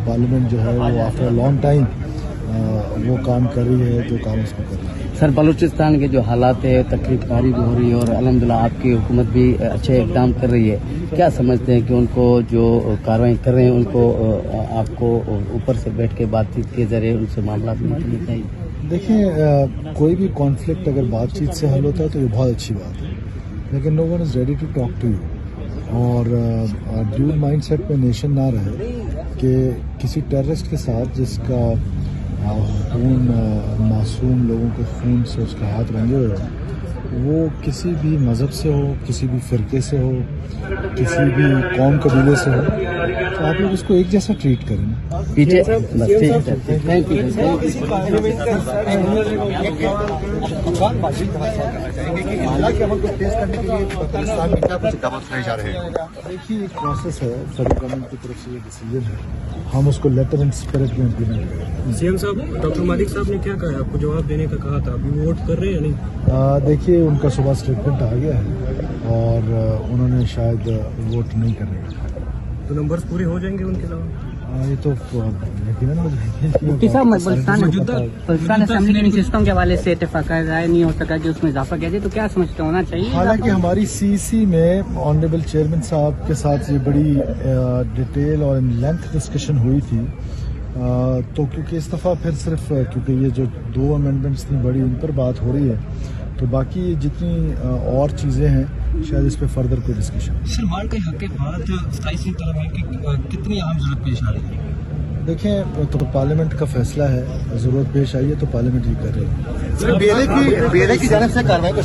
Parliament जो है वो आफ्टर अ लॉन्ग टाइम वो काम कर रही है जो काम उसको कर रही है। सर, बलूचिस्तान के जो हालात है, तकरीबकारी भी हो रही है और अल्हम्दुलिल्लाह आपकी हुकूमत भी अच्छे इक़दाम कर रही है। क्या समझते हैं कि उनको जो कार्रवाई कर रहे हैं उनको आपको ऊपर से बैठ के बातचीत के जरिए उनसे मामला निपटाने चाहिए? देखिए, कोई भी कॉन्फ्लिक्ट अगर बातचीत से हल होता है तो ये बहुत अच्छी बात है, लेकिन no one is ready to talk to you. और ड्यूल माइंडसेट में नेशन ना रहे कि किसी टेररिस्ट के साथ जिसका खून मासूम लोगों के खून से उसके हाथ रंगे हुए हो, वो किसी भी मज़हब से हो, किसी भी फ़िरके से हो, किसी भी कौम कबीले से हो, तो आप लोग उसको एक जैसा ट्रीट करें। पीछे बस ठीक है सर, थैंक यू। देखिए, एक प्रोसेस है, फेडरल गवर्नमेंट की तरफ से ये डिसीजन है, हम उसको लेटर एंड स्पिरिट में इम्प्लीमेंट करेंगे। सीएम साहब, डॉक्टर मालिक साहब ने क्या कहा, आपको जवाब देने का कहा था, अभी वोट कर रहे हैं या नहीं? देखिए, उनका सुबह स्टेटमेंट आ गया है और उन्होंने शायद वोट नहीं करने। तो नंबर्स पूरे हो जाएंगे उनके अलावा? ये तो यकीनन हो जाएंगे। मुफ्ती साहब, बलूचिस्तान असेंबली के सिस्टम के हवाले से इत्तेफाक राय नहीं हो सका कि उसमें इजाफा किया जाए, तो क्या समझते होना चाहिए? हालांकि हमारी सीसी में ऑनरेबल चेयरमैन साहब के साथ ये बड़ी डिटेल और लेंथ डिस्कशन हुई थी, तो क्योंकि इस दफ़ा फिर सिर्फ क्योंकि ये जो 2 अमेंडमेंट्स इतनी बड़ी उन पर बात हो रही है, तो बाकी जितनी और चीज़ें हैं शायद इस पर फर्दर कोई डिस्कशन। सलमान के हक के बाद 27वीं तरह की कितनी अहम जरूरत पेश आ रही है? देखें, तो पार्लियामेंट का फैसला है, ज़रूरत पेश आई है तो पार्लियामेंट ही कर रही है। बेले की जानिब से कार्रवाई को